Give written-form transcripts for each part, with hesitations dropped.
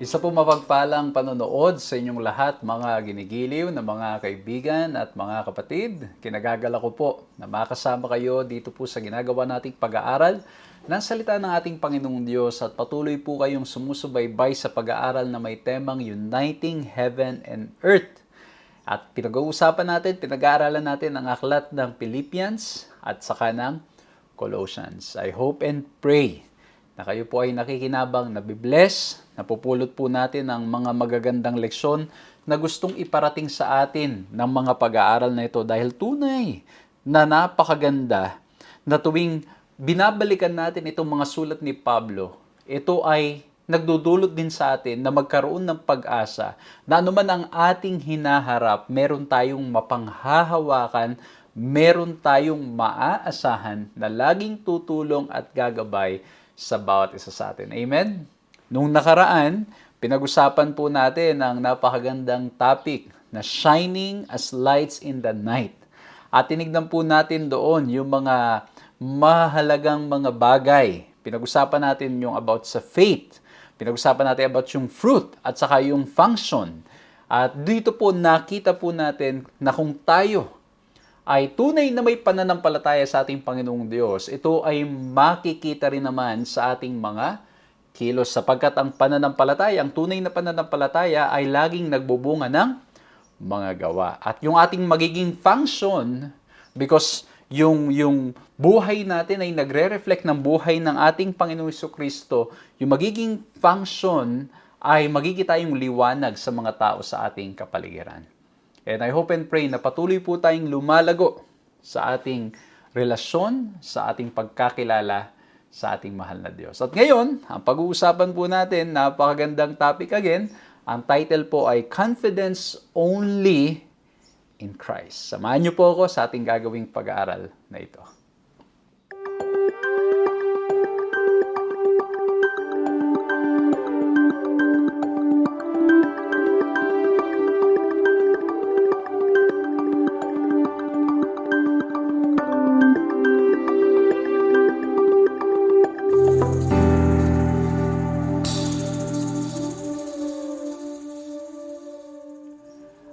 Isa po mapagpalang panonood sa inyong lahat, mga ginigiliw na mga kaibigan at mga kapatid. Kinagagala ko po na makasama kayo dito po sa ginagawa nating pag-aaral ng salita ng ating Panginoong Diyos at patuloy po kayong sumusubaybay sa pag-aaral na may temang Uniting Heaven and Earth. At pinag-uusapan natin, pinag-aaralan natin ang aklat ng Philippians at saka ng Colossians. I hope and pray na kayo po ay nakikinabang, nabibless, napupulot po natin ang mga magagandang leksyon na gustong iparating sa atin ng mga pag-aaral na ito dahil tunay na napakaganda na tuwing binabalikan natin itong mga sulat ni Pablo, ito ay nagdudulot din sa atin na magkaroon ng pag-asa na anuman ang ating hinaharap, meron tayong mapanghahawakan, meron tayong maaasahan na laging tutulong at gagabay sa bawat isa sa atin. Amen? Nung nakaraan, pinag-usapan po natin ang napakagandang topic na shining as lights in the night. At tinignan po natin doon yung mga mahalagang mga bagay Pinag-usapan natin yung about sa faith. Pinag-usapan natin about yung fruit at saka yung function. At dito po nakita po natin na kung tayo ay tunay na may pananampalataya sa ating Panginoong Diyos, ito ay makikita rin naman sa ating mga kilos sapagkat ang pananampalataya, ang tunay na pananampalataya ay laging nagbubunga ng mga gawa. At yung ating magiging function, because yung buhay natin ay nagre-reflect ng buhay ng ating Panginoong Jesucristo, yung magiging function ay magiging tayong liwanag sa mga tao sa ating kapaligiran. And I hope and pray na patuloy po tayong lumalago sa ating relasyon, sa ating pagkakilala sa ating mahal na Diyos. At ngayon, ang pag-uusapan po natin, napakagandang topic again. Ang title po ay Confidence Only in Christ. Samahan niyo po ako sa ating gagawing pag-aaral na ito.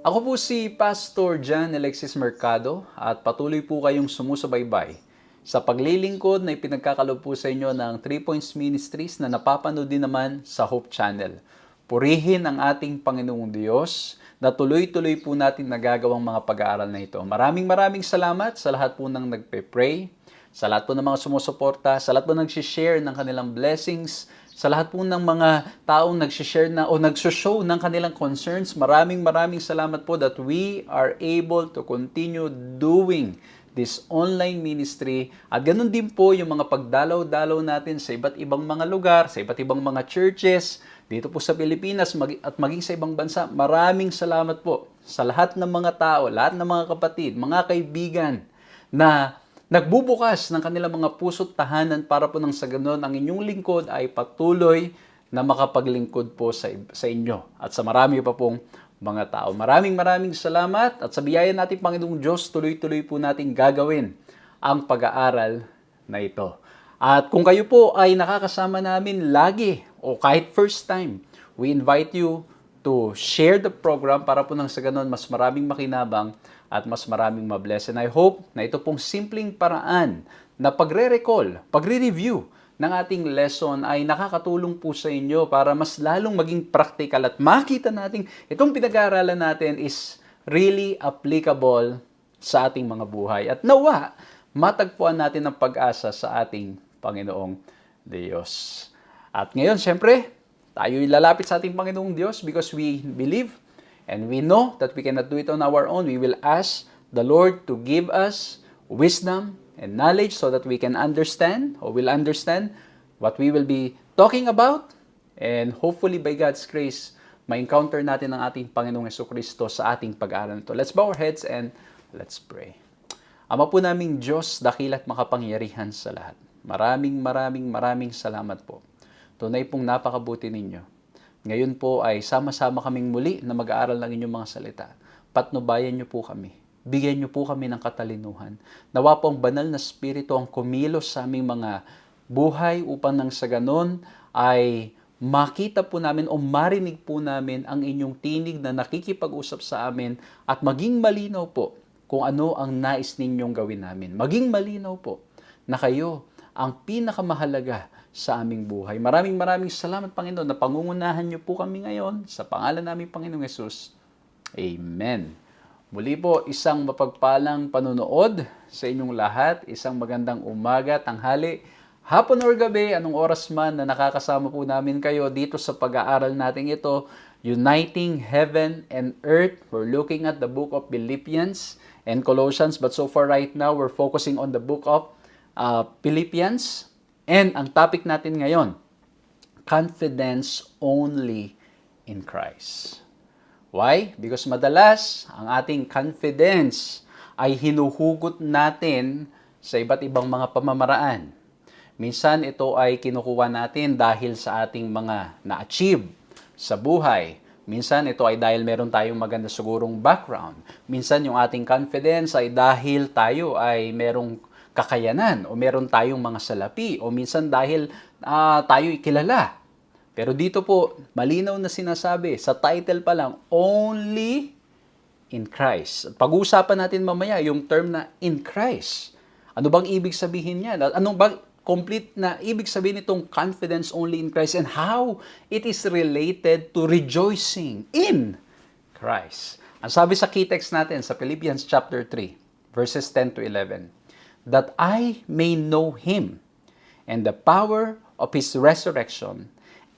Ako po si Pastor John Alexis Mercado at patuloy po kayong sumusubaybay sa paglilingkod na ipinagkakaloob po sa inyo ng 3 Points Ministries na napapanood din naman sa Hope Channel. Purihin ang ating Panginoong Diyos na tuloy-tuloy po natin nagagawang mga pag-aaral na ito. Maraming salamat sa lahat po ng nagpe-pray, sa lahat po ng mga sumusuporta, sa lahat po nag-share ng kanilang blessings, sa lahat po ng mga taong nag-share na o nag-show ng kanilang concerns. Maraming salamat po that we are able to continue doing this online ministry. At ganun din po yung mga pagdalaw-dalaw natin sa iba't ibang mga lugar, sa iba't ibang mga churches, dito po sa Pilipinas at maging sa ibang bansa. Maraming salamat po sa lahat ng mga tao, lahat ng mga kapatid, mga kaibigan na nagbubukas ng kanilang mga puso't tahanan para po nang sa ganon ang inyong lingkod ay patuloy na makapaglingkod po sa inyo at sa marami pa pong mga tao. Maraming salamat at sa biyaya natin Panginoong Diyos, tuloy-tuloy po natin gagawin ang pag-aaral na ito. At kung kayo po ay nakakasama namin lagi o kahit first time, we invite you to share the program para po nang sa ganon mas maraming makinabang at mas maraming mabless. And I hope na ito pong simpleng paraan na pagre-recall, pagre-review ng ating lesson ay nakakatulong po sa inyo para mas lalong maging practical at makita natin itong pinag-aaralan natin is really applicable sa ating mga buhay. At nawa, matagpuan natin ang pag-asa sa ating Panginoong Diyos. At ngayon, syempre, tayo'y lalapit sa ating Panginoong Diyos because we believe and we know that we cannot do it on our own. We will ask the Lord to give us wisdom and knowledge so that we can understand or will understand what we will be talking about. And hopefully by God's grace, ma-encounter natin ang ating Panginoong Jesucristo sa ating pag-aaral nito. Let's bow our heads and let's pray. Ama po naming Diyos, dakila't makapangyarihan sa lahat. Maraming salamat po. Tunay pong napakabuti ninyo. Ngayon po ay sama-sama kaming muli na mag-aaral ng inyong mga salita. Patnubayan niyo po kami. Bigyan niyo po kami ng katalinuhan. Nawa po ang banal na spirito ang kumilos sa aming mga buhay upang nang sa ganon ay makita po namin o marinig po namin ang inyong tinig na nakikipag-usap sa amin at maging malinaw po kung ano ang nais ninyong gawin namin. Maging malinaw po na kayo ang pinakamahalaga sa aming buhay. Maraming salamat, Panginoon, na pangungunahan niyo po kami ngayon sa pangalan namin, Panginoong Yesus. Amen. Muli po, isang mapagpalang panunood sa inyong lahat. Isang magandang umaga, tanghali, hapon or gabi, anong oras man na nakakasama po namin kayo dito sa pag-aaral natin ito, Uniting Heaven and Earth. We're looking at the book of Philippians and Colossians, but so far right now, we're focusing on the book of Philippians. And ang topic natin ngayon, confidence only in Christ. Why? Because madalas, ang ating confidence ay hinuhugot natin sa iba't ibang mga pamamaraan. Minsan ito ay kinukuha natin dahil sa ating mga na-achieve sa buhay. Minsan ito ay dahil meron tayong maganda sigurong background. Minsan yung ating confidence ay dahil tayo ay merong kakayanan o meron tayong mga salapi o minsan dahil tayo kilala. Pero dito po, malinaw na sinasabi, sa title pa lang, only in Christ. At pag-uusapan natin mamaya yung term na in Christ. Ano bang ibig sabihin niyan? Anong bang complete na ibig sabihin itong confidence only in Christ and how it is related to rejoicing in Christ? Ang sabi sa key text natin sa Philippians chapter 3, verses 10 to 11, that I may know Him and the power of His resurrection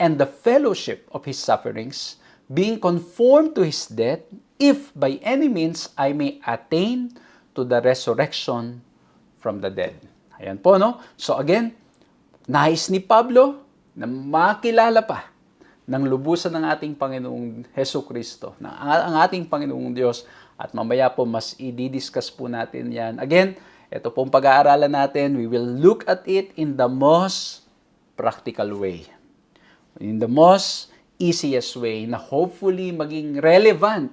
and the fellowship of His sufferings, being conformed to His death, if by any means I may attain to the resurrection from the dead. Ayan po, no? So again, nais ni Pablo na makilala pa ng lubusan ng ating Panginoong Hesus Kristo, ang ating Panginoong Diyos, at mamaya po mas i-discuss po natin yan. Again, ito pong pag-aaralan natin, we will look at it in the most practical way. In the most easiest way na hopefully maging relevant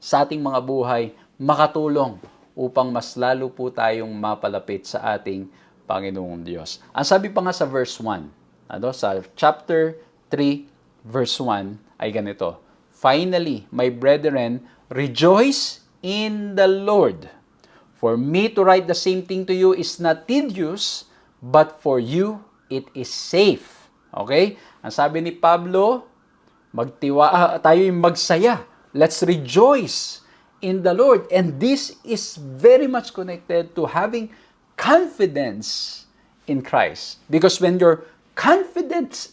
sa ating mga buhay, makatulong upang mas lalo po tayong mapalapit sa ating Panginoong Diyos. Ang sabi pa nga sa verse 1, sa chapter 3, verse 1, ay ganito, finally, my brethren, rejoice in the Lord. For me to write the same thing to you is not tedious, but for you it is safe. Okay? Ang sabi ni Pablo, tayo yung magsaya. Let's rejoice in the Lord. And this is very much connected to having confidence in Christ. Because when you're confident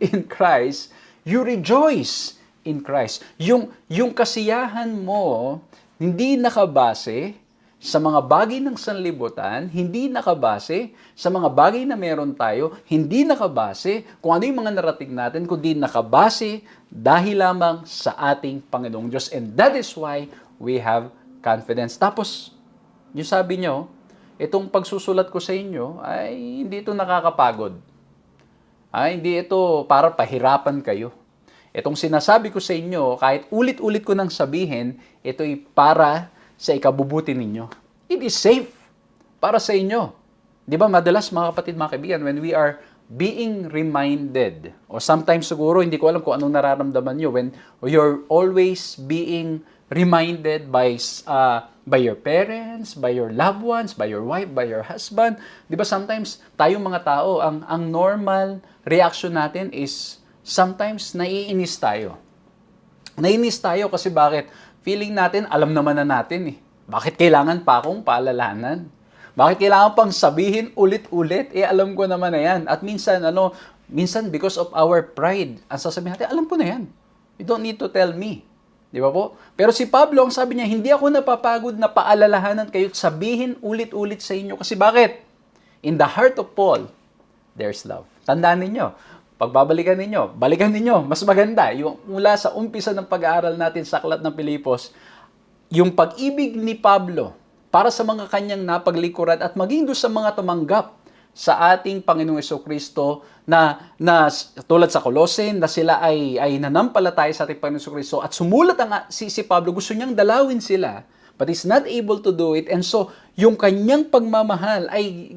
in Christ, you rejoice in Christ. Yung kasiyahan mo, hindi nakabase sa mga bagay ng sanlibutan, hindi nakabase sa mga bagay na meron tayo, hindi nakabase kung ano yung mga narating natin, kundi nakabase dahil lamang sa ating Panginoong Diyos. And that is why we have confidence. Tapos, yung sabi nyo, itong pagsusulat ko sa inyo, ay hindi ito nakakapagod. Ay hindi ito para pahirapan kayo. Itong sinasabi ko sa inyo, kahit ulit-ulit ko nang sabihin, ito'y para sa ikabubuti ninyo. It is safe para sa inyo. Di ba madalas mga kapatid, mga kaibigan, when we are being reminded, o sometimes siguro, hindi ko alam kung anong nararamdaman nyo, when you're always being reminded by your parents, by your loved ones, by your wife, by your husband. Di ba sometimes tayong mga tao, ang normal reaction natin is sometimes naiinis tayo. Naiinis tayo kasi bakit? Feeling natin, alam naman na natin eh. Bakit kailangan pa akong paalalahanan? Bakit kailangan pang sabihin ulit-ulit? Alam ko naman na yan. At minsan because of our pride, ang sasabihin natin, alam ko na yan. You don't need to tell me. Di ba po? Pero si Pablo, ang sabi niya, hindi ako napapagod na paalalahanan kayo at sabihin ulit-ulit sa inyo. Kasi bakit? In the heart of Paul, there's love. Tandaan ninyo, pagbabalikan ninyo, balikan ninyo, mas maganda. Yung mula sa umpisa ng pag-aaral natin sa Aklat ng Pilipos, yung pag-ibig ni Pablo para sa mga kanyang napaglikuran at maging doon sa mga tumanggap sa ating Panginoong Jesucristo na tulad sa Colossian na sila ay nanampalataya sa ating Panginoong Jesucristo at sumulat si Pablo, gusto niyang dalawin sila but is not able to do it, and so yung kanyang pagmamahal ay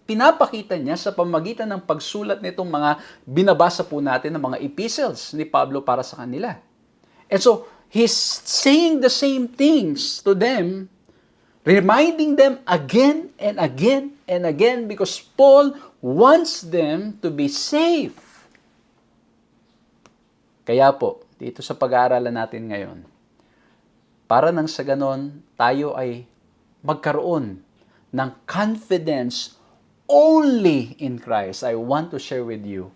pinapakita niya sa pamamagitan ng pagsulat nitong mga binabasa po natin ng mga epistles ni Pablo para sa kanila. And so he's saying the same things to them, reminding them again and again and again because Paul wants them to be safe. Kaya po, dito sa pag-aaralan natin ngayon, para nang sa ganon, tayo ay magkaroon ng confidence only in Christ. I want to share with you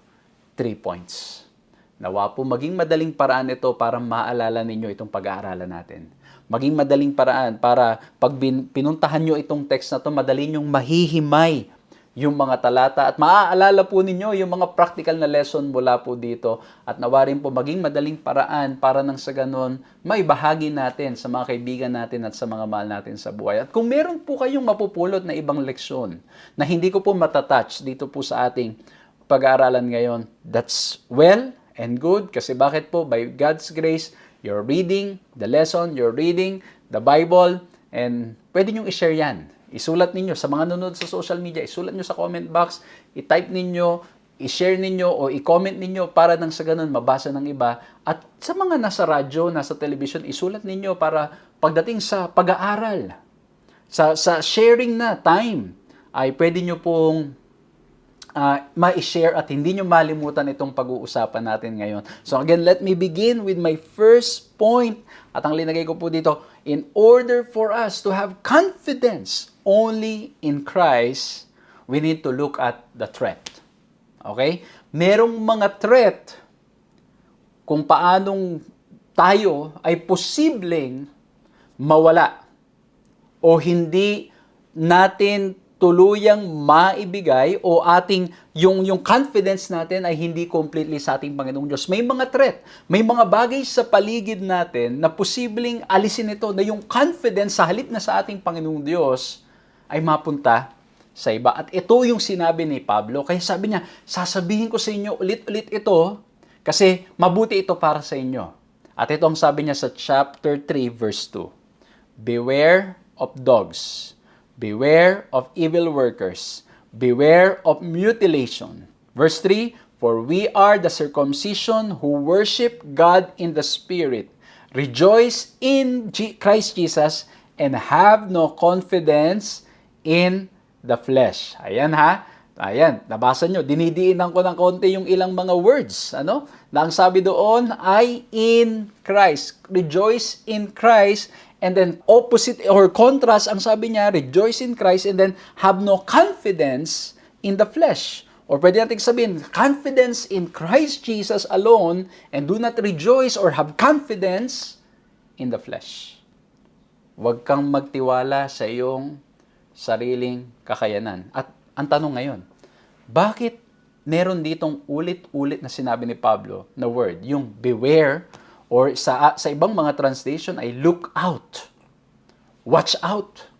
3 points. Nawa po maging madaling paraan ito para maalala ninyo itong pag-aaralan natin. Maging madaling paraan para pag pinuntahan nyo itong text na ito, madali nyong mahihimay yung mga talata at maaalala po ninyo yung mga practical na lesson mula po dito at nawarin po maging madaling paraan para nang sa ganon may bahagi natin sa mga kaibigan natin at sa mga mahal natin sa buhay. At kung meron po kayong mapupulot na ibang leksyon na hindi ko po matatouch dito po sa ating pag-aaralan ngayon, that's well and good kasi bakit po? By God's grace, you're reading the lesson, you're reading the Bible, and pwede nyong i-share yan. isulat ninyo. Sa mga nanonood sa social media, isulat nyo sa comment box, i-type ninyo, i-share ninyo o i-comment ninyo para nang sa ganun mabasa ng iba. At sa mga nasa radyo, nasa television, isulat ninyo para pagdating sa pag-aaral, sa sharing na time, ay pwede nyo pong ma-share at hindi nyo malimutan itong pag-uusapan natin ngayon. So again, let me begin with my first point. At ang linagay ko po dito, in order for us to have confidence only in Christ, we need to look at the threat. Okay? Merong mga threat kung paanong tayo ay posibleng mawala o hindi natin tuluyang maibigay o ating yung confidence natin ay hindi completely sa ating Panginoong Diyos. May mga threat, may mga bagay sa paligid natin na posibleng alisin ito na yung confidence sa halip na sa ating Panginoong Diyos ay mapunta sa iba. At ito yung sinabi ni Pablo. Kaya sabi niya, sasabihin ko sa inyo ulit-ulit ito kasi mabuti ito para sa inyo. At ito ang sabi niya sa chapter 3 verse 2. Beware of dogs. Beware of evil workers. Beware of mutilation. Verse 3, for we are the circumcision who worship God in the Spirit, rejoice in Christ Jesus, and have no confidence in the flesh. Ayan ha. Ayan, nabasa nyo. Dinidiinan ko ng konti yung ilang mga words. Ano? Na ang sabi doon ay in Christ. Rejoice in Christ. And then opposite or contrast, ang sabi niya, rejoice in Christ and then have no confidence in the flesh. Or pwede natin sabihin, confidence in Christ Jesus alone and do not rejoice or have confidence in the flesh. Huwag kang magtiwala sa iyong sariling kakayanan. At ang tanong ngayon, bakit meron ditong ulit-ulit na sinabi ni Pablo na word, yung beware, or sa ibang mga translation ay look out, watch out,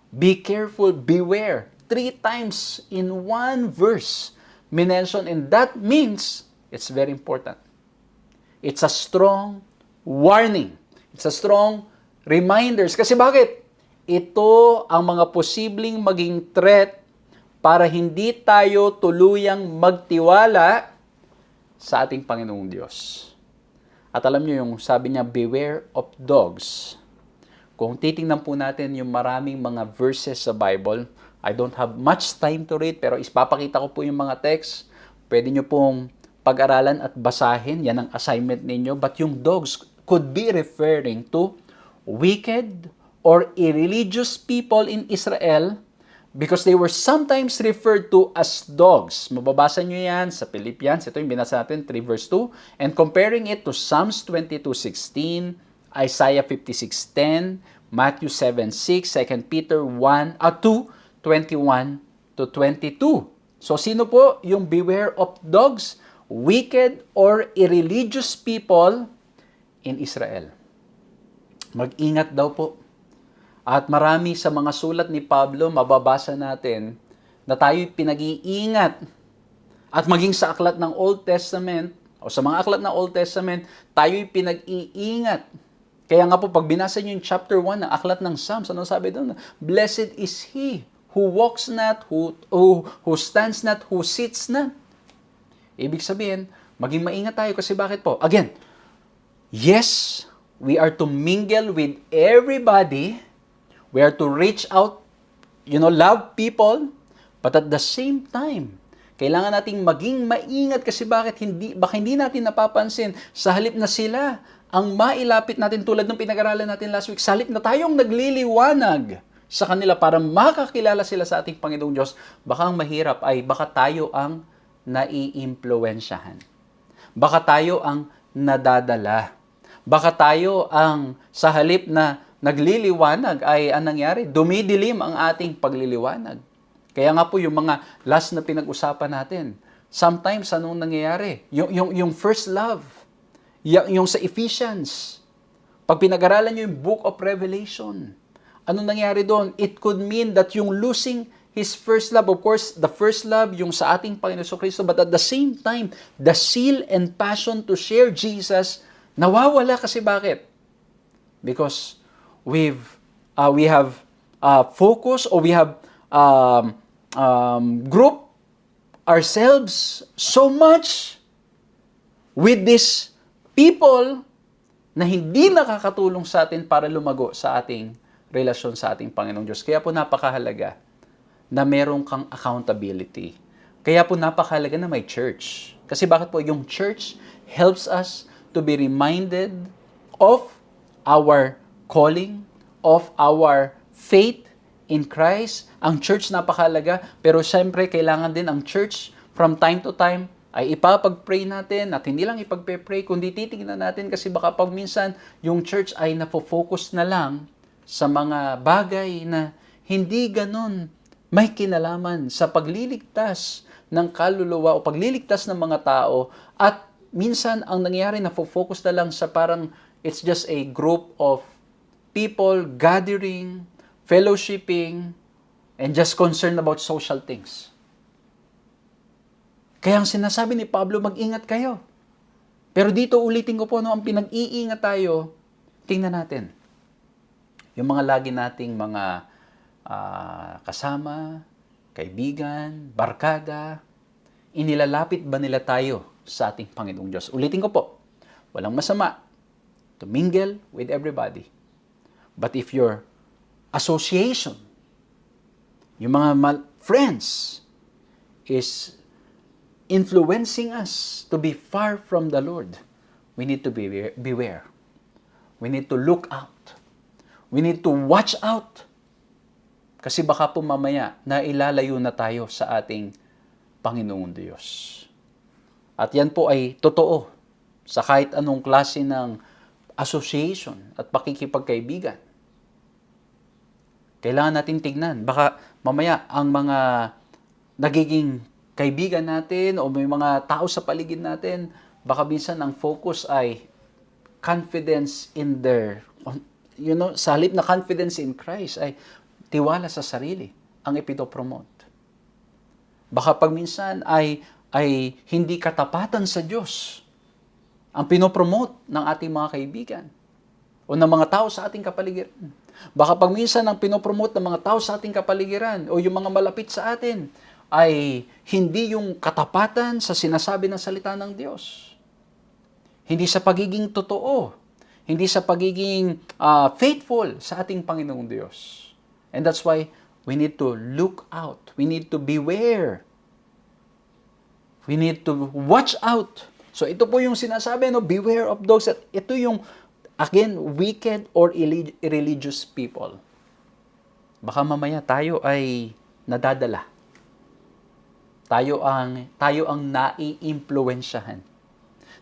be careful, beware. 3 times in one verse minention, and that means it's very important. It's a strong warning. It's a strong reminders. Kasi bakit? Ito ang mga posibleng maging threat para hindi tayo tuluyang magtiwala sa ating Panginoong Diyos. At alam nyo yung sabi niya, beware of dogs. Kung titingnan po natin yung maraming mga verses sa Bible, I don't have much time to read, pero ipapakita ko po yung mga text. Pwede nyo pong pag-aralan at basahin. Yan ang assignment ninyo. But yung dogs could be referring to wicked or irreligious people in Israel because they were sometimes referred to as dogs. Mababasa nyo yan sa Philippians. Ito yung binasa natin, 3 verse 2. And comparing it to Psalms 22:16, Isaiah 56:10, Matthew 7:6, 2 Peter 2:21 to 22. So sino po yung beware of dogs? Wicked or irreligious people in Israel. Mag-ingat daw po. At marami sa mga sulat ni Pablo, mababasa natin na tayo'y pinag-iingat. At maging sa aklat ng Old Testament, o sa mga aklat ng Old Testament, tayo'y pinag-iingat. Kaya nga po, pag binasa nyo yung chapter 1 ng aklat ng Psalms, ano sabi doon? Blessed is he who walks not, who stands not, who sits not. Ibig sabihin, maging maingat tayo kasi bakit po? Again, yes, we are to mingle with everybody. We are to reach out, love people, but at the same time, kailangan nating maging maingat kasi baka hindi natin napapansin sa halip na sila ang mailapit natin tulad ng pinag-aralan natin last week, sa halip na tayong nagliliwanag sa kanila para makakilala sila sa ating Panginoong Diyos, baka ang mahirap ay baka tayo ang naiimpluwensyahan. Baka tayo ang nadadala. Baka tayo ang sa halip na nagliliwanag ay anong nangyari? Dumidilim ang ating pagliliwanag. Kaya nga po yung mga last na pinag-usapan natin, sometimes anong nangyayari? Yung first love, yung sa Ephesians, pag pinag-aralan nyo yung Book of Revelation, anong nangyari doon? It could mean that yung losing His first love, of course, the first love, yung sa ating Panginoon Kristo, but at the same time, the zeal and passion to share Jesus, nawawala kasi bakit? Because we have focus, or we have group ourselves so much with these people na hindi nakakatulong sa atin para lumago sa ating relasyon sa ating Panginoong Diyos. Kaya po napakahalaga na meron kang accountability. Kaya po napakahalaga na may church. Kasi bakit po? Yung church helps us to be reminded of our calling, of our faith in Christ. Ang church napakahalaga, pero syempre kailangan din ang church from time to time ay ipapag-pray natin, at hindi lang ipag-pray, kundi titignan natin, kasi baka pag minsan yung church ay napofocus na lang sa mga bagay na hindi ganun may kinalaman sa pagliligtas ng kaluluwa o pagliligtas ng mga tao, at minsan ang nangyayari napofocus na lang sa parang it's just a group of people gathering, fellowshipping, and just concerned about social things. Kaya ang sinasabi ni Pablo, mag-ingat kayo. Pero dito ulitin ko po, ang pinag-iingat tayo, tingnan natin. Yung mga lagi nating mga kasama, kaibigan, barkada, inilalapit ba nila tayo sa ating Panginoong Diyos? Ulitin ko po, walang masama to mingle with everybody. But if your association, yung mga friends, is influencing us to be far from the Lord, we need to beware. We need to look out. We need to watch out. Kasi baka po mamaya na ilalayo na tayo sa ating Panginoong Diyos. At yan po ay totoo sa kahit anong klase ng association at pakikipagkaibigan. Kailangan natin tignan. Baka mamaya ang mga nagiging kaibigan natin o may mga tao sa paligid natin, baka minsan ang focus ay confidence in their, sa halip na confidence in Christ ay tiwala sa sarili ang ipinopromote. Baka pag minsan ay hindi katapatan sa Diyos ang pinopromote ng ating mga kaibigan o ng mga tao sa ating kapaligiran. Baka pag minsan ang pinopromote ng mga tao sa ating kapaligiran o yung mga malapit sa atin ay hindi yung katapatan sa sinasabi ng salita ng Diyos. Hindi sa pagiging totoo. Hindi sa pagiging faithful sa ating Panginoong Diyos. And that's why we need to look out. We need to beware. We need to watch out. So ito po yung sinasabi, beware of those. At ito yung, again, wicked or irreligious people. Baka mamaya tayo ay nadadala. Tayo ang naiimpluwensyahan.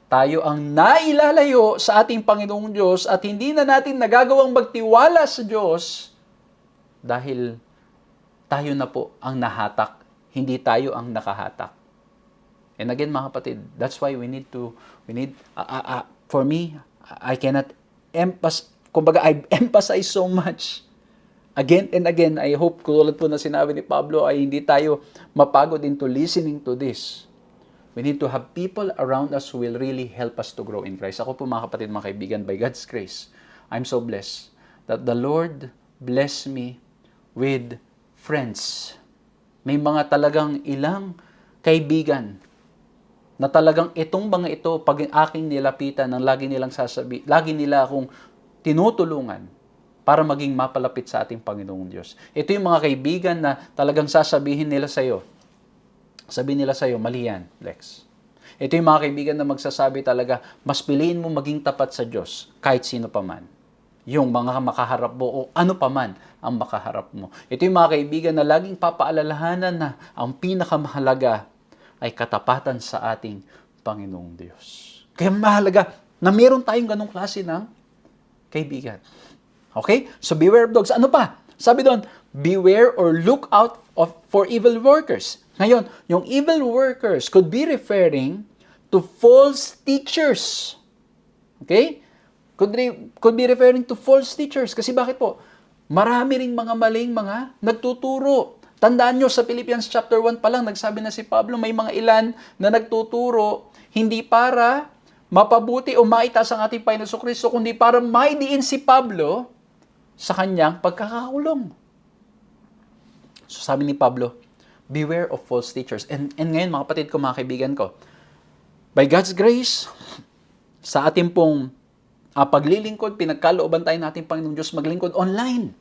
Tayo ang nailalayo sa ating Panginoong Diyos at hindi na natin nagagawang magtiwala sa Diyos dahil tayo na po ang nahatak, hindi tayo ang nakahatak. And again, mga kapatid, that's why we need, for me, I cannot I emphasize so much. Again and again, I hope, tulad po na sinabi ni Pablo, ay hindi tayo mapagod into listening to this. We need to have people around us who will really help us to grow in Christ. Ako po mga kapatid, mga kaibigan, by God's grace, I'm so blessed that the Lord bless me with friends. May mga talagang ilang kaibigan na talagang itong mga ito, pag aking nilapitan, ang lagi nilang lagi nila akong tinutulungan para maging mapalapit sa ating Panginoong Diyos. Ito yung mga kaibigan na talagang sasabihin nila sa iyo. Sabihin nila sa iyo, mali yan, Lex. Ito yung mga kaibigan na magsasabi talaga, mas piliin mo maging tapat sa Diyos kahit sino pa man. Yung mga makaharap mo o ano pa man ang makaharap mo. Ito yung mga kaibigan na laging papaalalahanan na ang pinakamahalaga ay katapatan sa ating Panginoong Diyos. Kaya mahalaga na meron tayong ganong klase ng kaibigan. Okay? So beware of dogs. Ano pa? Sabi doon, beware or look out for evil workers. Ngayon, yung evil workers could be referring to false teachers. Okay? Could be referring to false teachers. Kasi bakit po? Marami ring mga maling mga nagtuturo. Tandaan nyo, sa Philippians chapter 1 pa lang, nagsabi na si Pablo, may mga ilan na nagtuturo, hindi para mapabuti o maitaas ang ating Panginoon Kristo, kundi para maidiin si Pablo sa kanyang pagkakakulong. So sabi ni Pablo, beware of false teachers. And ngayon mga kapatid ko, mga kaibigan ko, by God's grace, sa ating pong paglilingkod, pinagkalooban tayo natin Panginoong Diyos maglingkod online.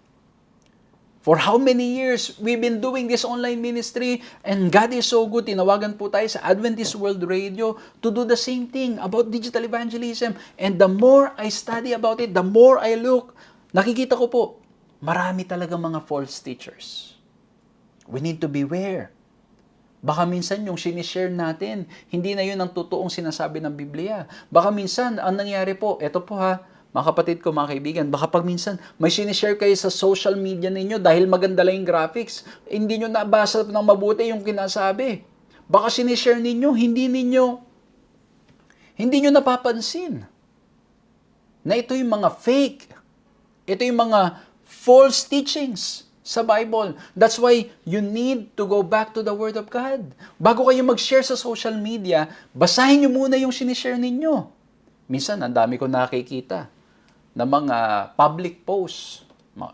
For how many years we've been doing this online ministry, and God is so good. Tinawagan po tayo sa Adventist World Radio to do the same thing about digital evangelism. And the more I study about it, the more I look, nakikita ko po, marami talaga mga false teachers. We need to beware. Baka minsan yung sinishare natin, hindi na yun ang totoong sinasabi ng Biblia. Baka minsan, ang nangyari po, eto po ha, mga kapatid ko, mga kaibigan, baka pag minsan may sinishare kayo sa social media ninyo dahil maganda lang yung graphics, hindi nyo nabasa ng mabuti yung kinasabi. Baka sinishare ninyo, hindi nyo napapansin na ito yung mga fake, ito yung mga false teachings sa Bible. That's why you need to go back to the Word of God. Bago kayo mag-share sa social media, basahin nyo muna yung sinishare ninyo. Minsan, ang dami ko nakikita na mga public posts.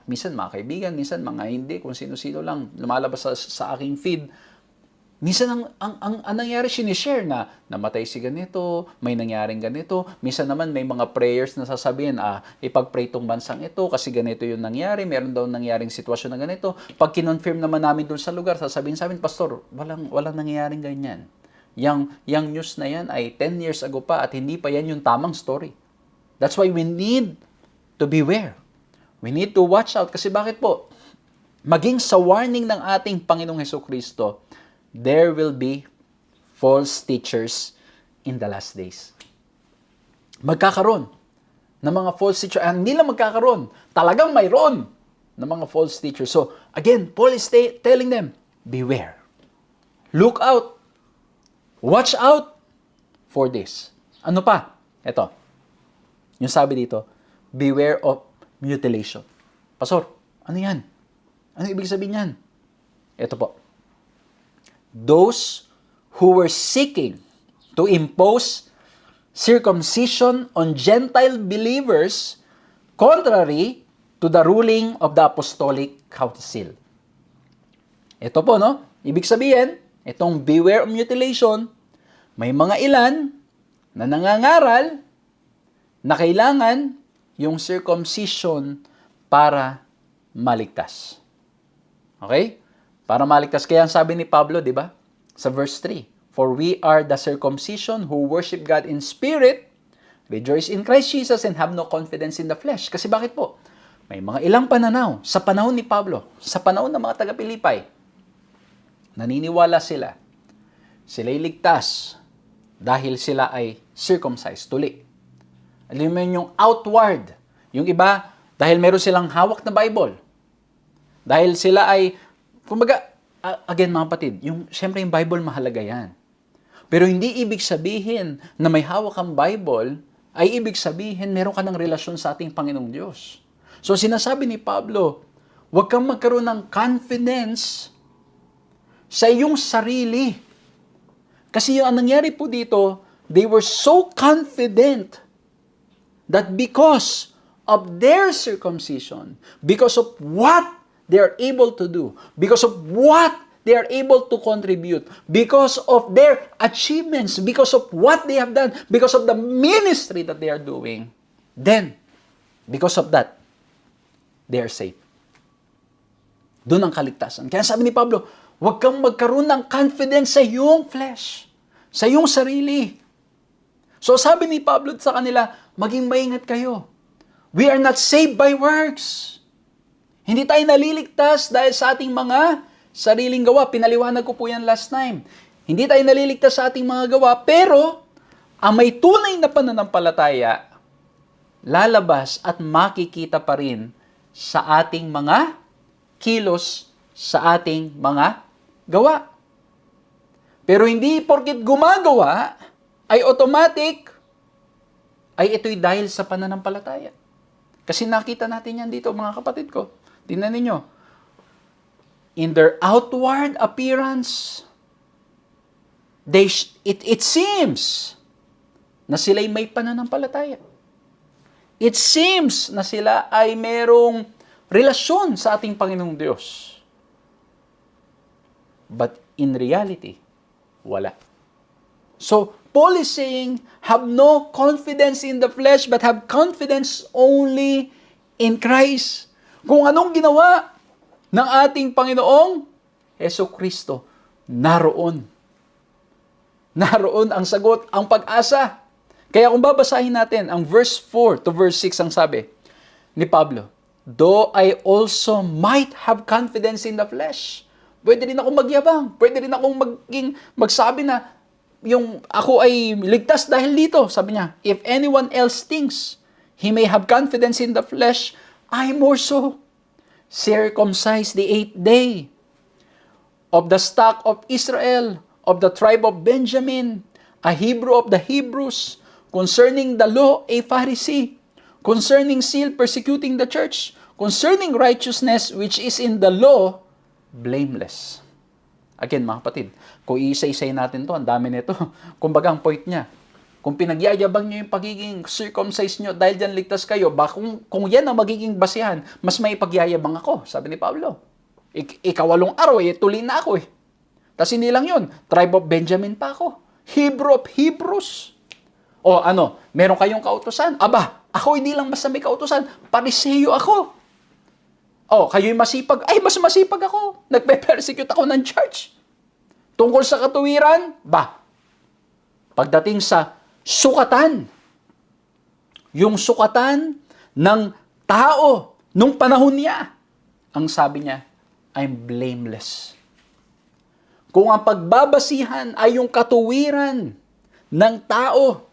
Minsan mga kaibigan, minsan mga hindi, kung sino-sino lang lumalabas sa aking feed. Minsan ang nangyari, sinishare na namatay si ganito, may nangyaring ganito. Minsan naman may mga prayers na sasabihin, ipag-pray tong bansang ito kasi ganito yung nangyari, meron daw nangyaring sitwasyon na ganito. Pag kinonfirm naman namin doon sa lugar, sasabihin sa amin, Pastor, walang nangyaring ganyan. Yang news na yan ay 10 years ago pa at hindi pa yan yung tamang story. That's why we need to beware. We need to watch out. Kasi bakit po? Maging sa warning ng ating Panginoong Hesukristo, there will be false teachers in the last days. Magkakaroon ng mga false teachers. Hindi lang magkakaroon. Talagang mayroon ng mga false teachers. So, again, Paul is telling them, beware. Look out. Watch out for this. Ano pa? Ito. Yung sabi dito, beware of mutilation. Pastor, ano yan? Ano ibig sabihin yan? Ito po. Those who were seeking to impose circumcision on Gentile believers contrary to the ruling of the Apostolic Council. Ito po, no? Ibig sabihin, itong beware of mutilation, may mga ilan na nangangaral na kailangan yung circumcision para maligtas. Okay? Para maligtas. Kaya ang sabi ni Pablo, di ba? Sa verse 3, for we are the circumcision who worship God in spirit, rejoice in Christ Jesus, and have no confidence in the flesh. Kasi bakit po? May mga ilang pananaw sa panahon ni Pablo, sa panahon ng mga taga-Pilipay, naniniwala sila'y ligtas dahil sila ay circumcised, tuli. Alam mo yung outward. Yung iba, dahil meron silang hawak na Bible. Dahil sila ay, kumbaga, again mga kapatid, syempre yung Bible mahalaga yan. Pero hindi ibig sabihin na may hawak kang Bible, ay ibig sabihin meron ka ng relasyon sa ating Panginoong Diyos. So sinasabi ni Pablo, huwag kang magkaroon ng confidence sa iyong sarili. Kasi yung nangyari po dito, they were so confident that because of their circumcision, because of what they are able to do, because of what they are able to contribute, because of their achievements, because of what they have done, because of the ministry that they are doing, then, because of that, they are safe. Doon ang kaligtasan. Kaya sabi ni Pablo, huwag kang magkaroon ng confidence sa iyong flesh, sa iyong sarili. So sabi ni Pablo sa kanila, maging maingat kayo. We are not saved by works. Hindi tayo naliligtas dahil sa ating mga sariling gawa. Pinaliwanag ko po yan last time. Hindi tayo naliligtas sa ating mga gawa, pero ang may tunay na pananampalataya, lalabas at makikita pa rin sa ating mga kilos, sa ating mga gawa. Pero hindi porket gumagawa, ay automatic, ay ito'y dahil sa pananampalataya. Kasi nakita natin yan dito, mga kapatid ko. Tingnan ninyo. In their outward appearance, it seems na sila'y may pananampalataya. It seems na sila ay merong relasyon sa ating Panginoong Diyos. But in reality, wala. So, Paul is saying, have no confidence in the flesh, but have confidence only in Christ. Kung anong ginawa ng ating Panginoong Jesucristo, naroon. Naroon ang sagot, ang pag-asa. Kaya kung babasahin natin ang verse 4 to verse 6, ang sabi ni Pablo, though I also might have confidence in the flesh. Pwede rin akong magyabang. Pwede rin akong magsabi na yung ako ay ligtas dahil dito. Sabi niya, if anyone else thinks he may have confidence in the flesh, I more so. Circumcised the 8th day, of the stock of Israel, of the tribe of Benjamin, a Hebrew of the Hebrews, concerning the law, a Pharisee, concerning zeal, persecuting the church, concerning righteousness which is in the law, blameless. Again, mga kapatid, kung iisa-isay natin to, ang dami nito. Kumbaga, ang point niya, kung pinagyayabang nyo yung pagiging circumcised nyo, dahil dyan ligtas kayo, kung yan ang magiging basihan, mas may pagyayabang ako, sabi ni Pablo. Ikawalong araw, tuloy na ako . Tapos hindi lang yun, tribe of Benjamin pa ako. Hebrew of Hebrews. O ano, meron kayong kautusan. Aba, ako hindi lang basta may kautusan, Pariseo ako. O, kayo'y masipag. Ay, mas masipag ako. Nagpe-persecute ako ng church. Tungkol sa katuwiran, pagdating sa sukatan, yung sukatan ng tao nung panahon niya, ang sabi niya, I'm blameless. Kung ang pagbabasihan ay yung katuwiran ng tao,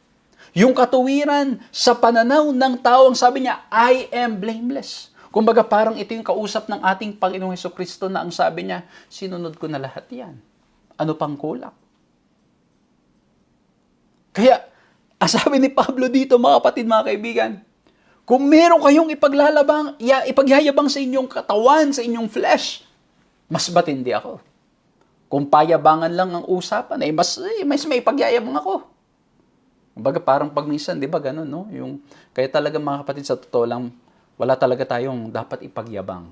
yung katuwiran sa pananaw ng tao, ang sabi niya, I am blameless. Kumbaga parang ito yung kausap ng ating Panginoong Jesucristo na ang sabi niya, sinunod ko na lahat yan. Ano pang kulang? Kaya, sabi ni Pablo dito, mga kapatid, mga kaibigan, kung meron kayong ipagyayabang sa inyong katawan, sa inyong flesh, mas matindi ako. Kung payabangan lang ang usapan, mas may pagyayabang ako. Kumbaga parang pag minsan, di ba ganun, no? Kaya talaga mga kapatid, sa totoo lang, wala talaga tayong dapat ipagyabang.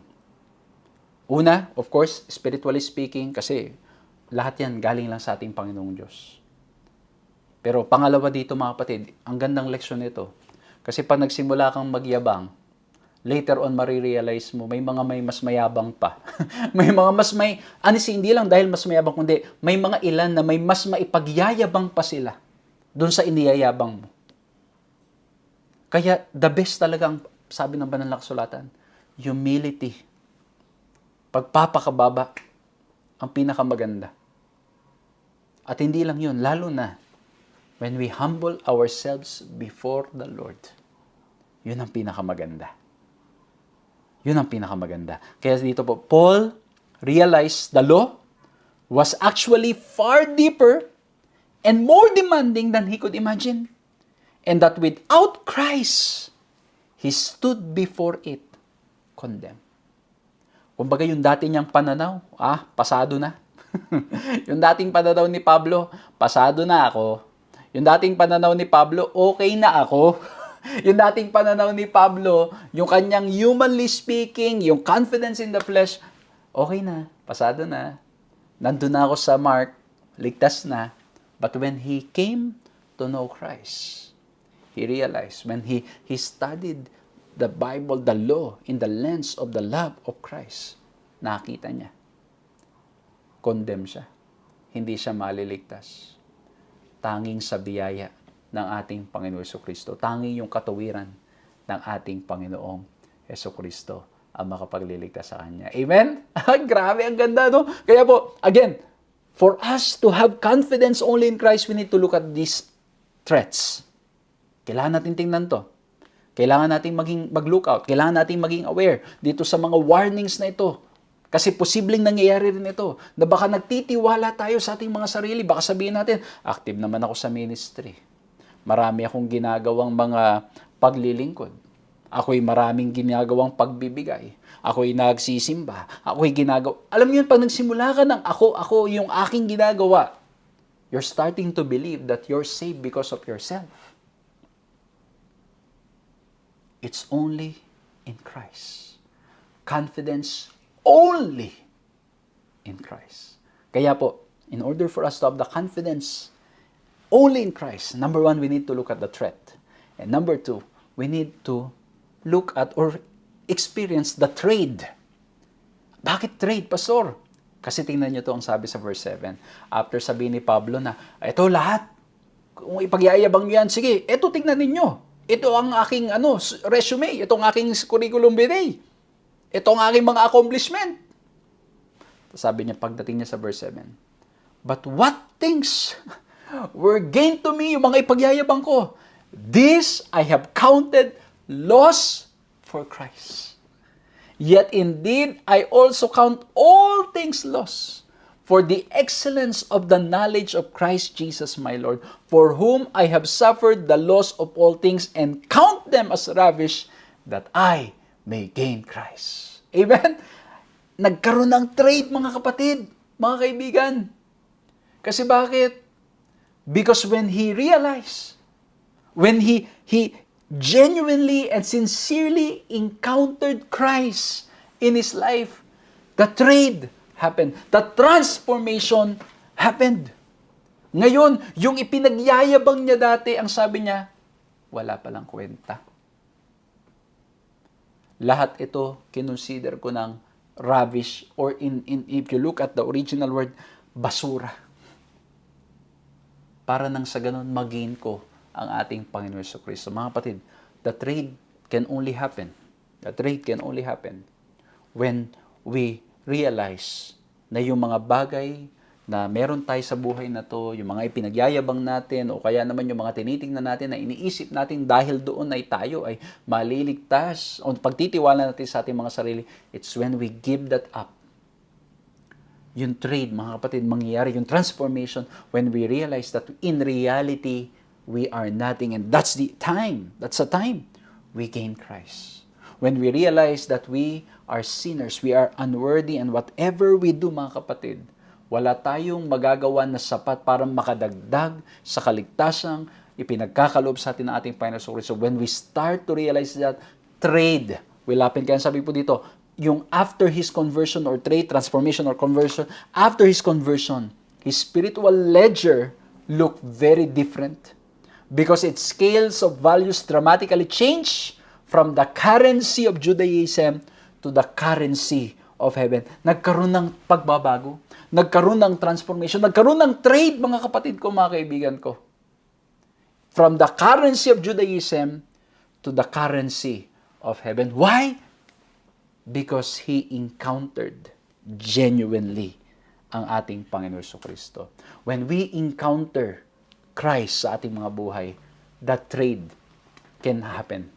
Una, of course, spiritually speaking, kasi lahat yan galing lang sa ating Panginoong Diyos. Pero pangalawa dito mga kapatid, ang gandang leksyon nito. Kasi pag nagsimula kang magyabang, later on marirealize mo, may mas mayabang pa. May mga hindi lang dahil mas mayabang, kundi may mga ilan na may mas maipagyayabang pa sila doon sa iniyayabang mo. Kaya the best talagang, sabi ng Banal na Kasulatan, humility. Pagpapakababa, ang pinakamaganda. At hindi lang yun, lalo na when we humble ourselves before the Lord. Yun ang pinakamaganda. Yun ang pinakamaganda. Kaya dito po, Paul realized the law was actually far deeper and more demanding than he could imagine. And that without Christ, he stood before it condemned. Kumbaga yung dati niyang pananaw, pasado na. Yung dating pananaw ni Pablo, pasado na ako. Yung dating pananaw ni Pablo, okay na ako. Yung dating pananaw ni Pablo, yung kanyang humanly speaking, yung confidence in the flesh, okay na, pasado na. Nandun na ako sa mark, ligtas na. But when he came to know Christ, he realized, when he studied the Bible, the law, in the lens of the love of Christ, nakita niya. Condemn siya. Hindi siya maliligtas. Tanging sa biyaya ng ating Panginoong Jesucristo. Tanging yung katuwiran ng ating Panginoong Jesucristo ang makapagliligtas sa Kanya. Amen? Grabe, ang ganda, no? Kaya po, again, for us to have confidence only in Christ, we need to look at these threats. Kailangan natin tingnan to. Kailangan natin mag-look out. Kailangan natin maging aware dito sa mga warnings na ito. Kasi posibleng nangyayari rin ito, na baka nagtitiwala tayo sa ating mga sarili. Baka sabihin natin, active naman ako sa ministry. Marami akong ginagawang mga paglilingkod. Ako'y maraming ginagawang pagbibigay. Ako'y nagsisimba. Ako'y ginagawa. Alam niyo yun, pag nagsimula ka ng ako, yung aking ginagawa, you're starting to believe that you're saved because of yourself. It's only in Christ. Confidence only in Christ. Kaya po, in order for us to have the confidence only in Christ, number one, we need to look at the threat. And number two, we need to look at or experience the trade. Bakit trade, Pastor? Kasi tingnan nyo to ang sabi sa verse 7. After sabihin ni Pablo na, ito lahat, kung ipagyayabang nyo yan, sige, ito tingnan ninyo. Ito ang aking resume, ito ang aking curriculum vitae. Ito ang aking mga accomplishment. Sabi niya, pagdating niya sa verse 7, but what things were gained to me, yung mga ipagyayabang ko, this I have counted loss for Christ. Yet indeed, I also count all things loss for the excellence of the knowledge of Christ Jesus my Lord, for whom I have suffered the loss of all things and count them as rubbish, that I may gain Christ. Amen? Nagkaroon ng trade, mga kapatid, mga kaibigan. Kasi bakit? Because when he realized, when he genuinely and sincerely encountered Christ in his life, the trade happened. The transformation happened. Ngayon, yung ipinagyayabang niya dati, ang sabi niya, wala palang kwenta. Lahat ito, kinonsider ko ng rubbish, or if you look at the original word, basura. Para nang sa ganun, mag-gain ko ang ating Panginoon Jesucristo. Mga kapatid, the trade can only happen. The trade can only happen when we realize na yung mga bagay na meron tayo sa buhay na to, yung mga ipinagyayabang natin, o kaya naman yung mga tinitingnan natin na iniisip natin dahil doon ay tayo ay maliligtas, o pagtitiwala natin sa ating mga sarili, it's when we give that up. Yung trade, mga kapatid, mangyayari, yung transformation, when we realize that in reality, we are nothing, and that's the time we gain Christ. When we realize that we are sinners, we are unworthy, and whatever we do, mga kapatid, wala tayong magagawa na sapat para makadagdag sa kaligtasang ipinagkakaloob sa atin ng ating Panginoon Jesucristo. So when we start to realize that, trade will happen. Kaya sabi po dito, yung after his conversion or trade, transformation or conversion, after his conversion, his spiritual ledger looked very different because its scales of values dramatically changed from the currency of Judaism to the currency of heaven. Nagkaroon ng pagbabago, nagkaroon ng transformation, nagkaroon ng trade, mga kapatid ko, mga kaibigan ko. From the currency of Judaism to the currency of heaven. Why? Because he encountered genuinely ang ating Panginoon Jesucristo. When we encounter Christ sa ating mga buhay, that trade can happen.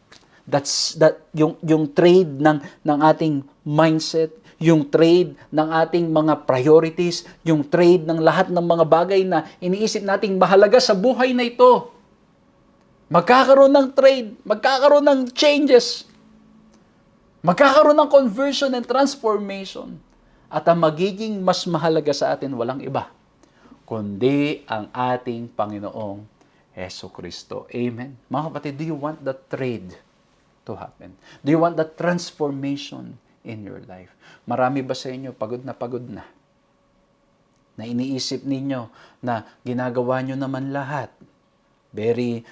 Yung trade ng ating mindset, yung trade ng ating mga priorities, yung trade ng lahat ng mga bagay na iniisip nating mahalaga sa buhay na ito. Magkakaroon ng trade, magkakaroon ng changes, magkakaroon ng conversion and transformation. At ang magiging mas mahalaga sa atin, walang iba, kundi ang ating Panginoong Jesucristo. Amen. Mga kapatid, do you want the trade to happen? Do you want the transformation in your life? Marami ba sa inyo pagod na iniisip ninyo na ginagawa nyo naman lahat? Very,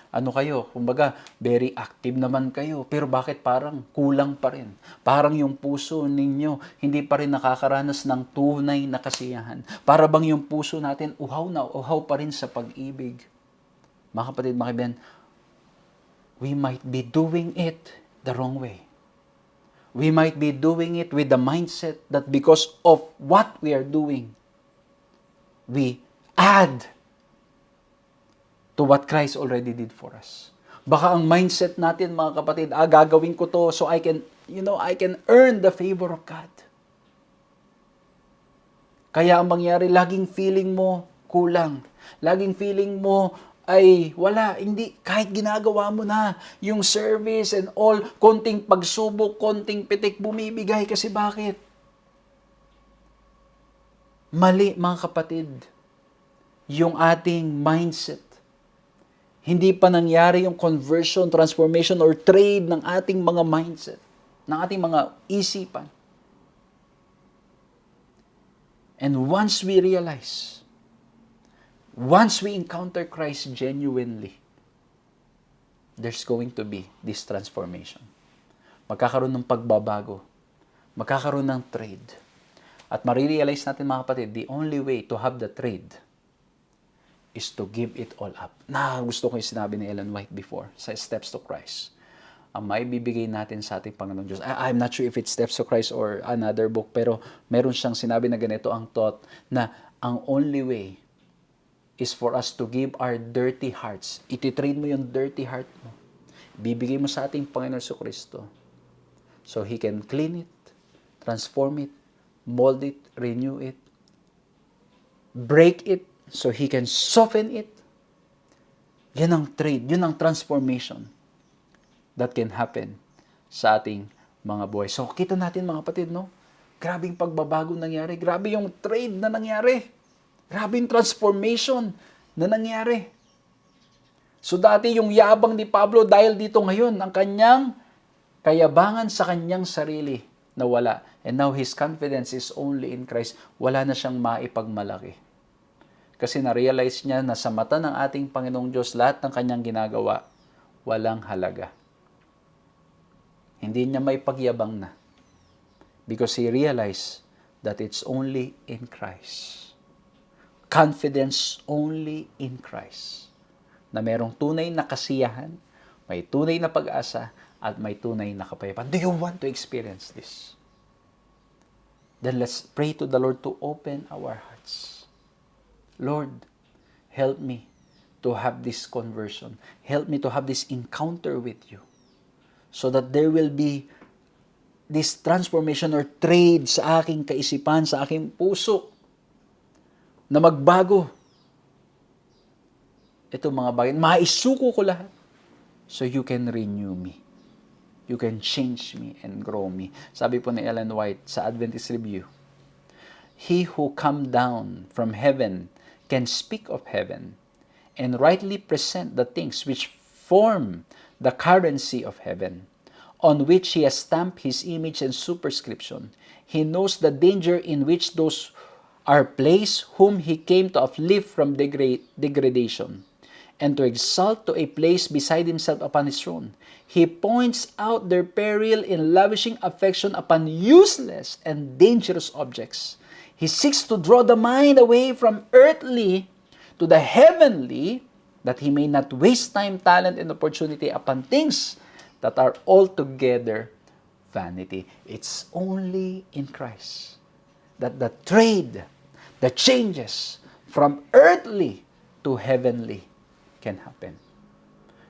very active naman kayo. Pero bakit parang kulang pa rin? Parang yung puso ninyo hindi pa rin nakakaranas ng tunay na kasiyahan. Para bang yung puso natin uhaw na uhaw pa rin sa pag-ibig. Mga kapatid, mga kaibigan, we might be doing it the wrong way. We might be doing it with the mindset that because of what we are doing, we add to what Christ already did for us. Baka ang mindset natin, mga kapatid, gagawin ko to so I can earn the favor of God. Kaya ang mangyari, laging feeling mo kulang. Laging feeling mo ay wala, hindi, kahit ginagawa mo na yung service and all, konting pagsubok, konting pitik, bumibigay. Kasi bakit? Mali, mga kapatid, yung ating mindset. Hindi pa nangyari yung conversion, transformation, or trade ng ating mga mindset, ng ating mga isipan. And once we realize, once we encounter Christ genuinely, there's going to be this transformation. Magkakaroon ng pagbabago. Magkakaroon ng trade. At marirealize natin mga kapatid, the only way to have the trade is to give it all up. Gusto ko yung sinabi ni Ellen White before sa Steps to Christ. Ang maibibigay natin sa ating Panginoon Diyos. I'm not sure if it's Steps to Christ or another book, pero meron siyang sinabi na ganito ang thought na ang only way is for us to give our dirty hearts. Ititrain mo yung dirty heart mo. Bibigay mo sa ating Panginoon sa Kristo. So He can clean it, transform it, mold it, renew it, break it, so He can soften it. Yan ang trade, yun ang transformation that can happen sa ating mga buhay. So, kita natin mga kapatid, no? Grabing pagbabago nangyari. Grabe yung trade na nangyari. Grabe yung transformation na nangyari. So, dati yung yabang ni Pablo, dahil dito ngayon, ang kanyang kayabangan sa kanyang sarili nawala. And now, his confidence is only in Christ. Wala na siyang maipagmalaki. Kasi na-realize niya na sa mata ng ating Panginoong Diyos, lahat ng kanyang ginagawa, walang halaga. Hindi niya may pagyabang na. Because he realized that it's only in Christ. Confidence only in Christ. Na merong tunay na kasiyahan, may tunay na pag-asa, at may tunay na kapayapaan. Do you want to experience this? Then let's pray to the Lord to open our hearts. Lord, help me to have this conversion. Help me to have this encounter with you. So that there will be this transformation or trade sa aking kaisipan, sa aking puso, na magbago. Ito mga bagay, maisuko ko lahat. So you can renew me. You can change me and grow me. Sabi po ni Ellen White sa Adventist Review, He who come down from heaven can speak of heaven and rightly present the things which form the currency of heaven, on which He has stamped His image and superscription. He knows the danger in which those are placed whom He came to uplift from degradation, and to exalt to a place beside Himself upon His throne. He points out their peril in lavishing affection upon useless and dangerous objects. He seeks to draw the mind away from earthly to the heavenly, that he may not waste time, talent, and opportunity upon things that are altogether vanity. It's only in Christ that the trade, the changes from earthly to heavenly can happen.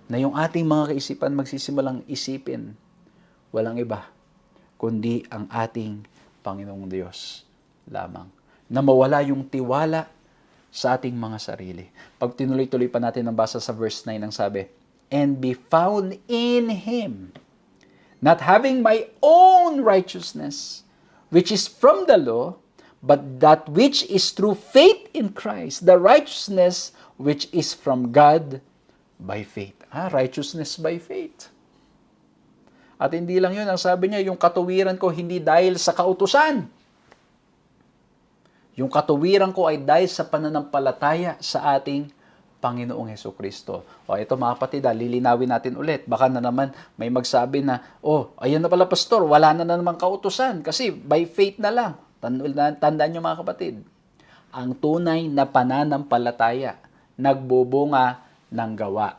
Na yung ating mga kaisipan magsisimulang isipin, walang iba, kundi ang ating Panginoong Diyos lamang. Na mawala yung tiwala sa ating mga sarili. Pag tinuloy-tuloy pa natin ang basa sa verse 9, ang sabi, and be found in Him, not having my own righteousness, which is from the law, but that which is through faith in Christ, the righteousness which is from God by faith. Righteousness by faith. At hindi lang yun, ang sabi niya, yung katuwiran ko hindi dahil sa kautusan. Yung katuwiran ko ay dahil sa pananampalataya sa ating Panginoong Hesukristo. O ito mga kapatid, lilinawin natin ulit. Baka na naman may magsabi na, ayun na pala pastor, wala na naman kautusan kasi by faith na lang. Tandaan nyo mga kapatid, ang tunay na pananampalataya nagbubunga ng gawa.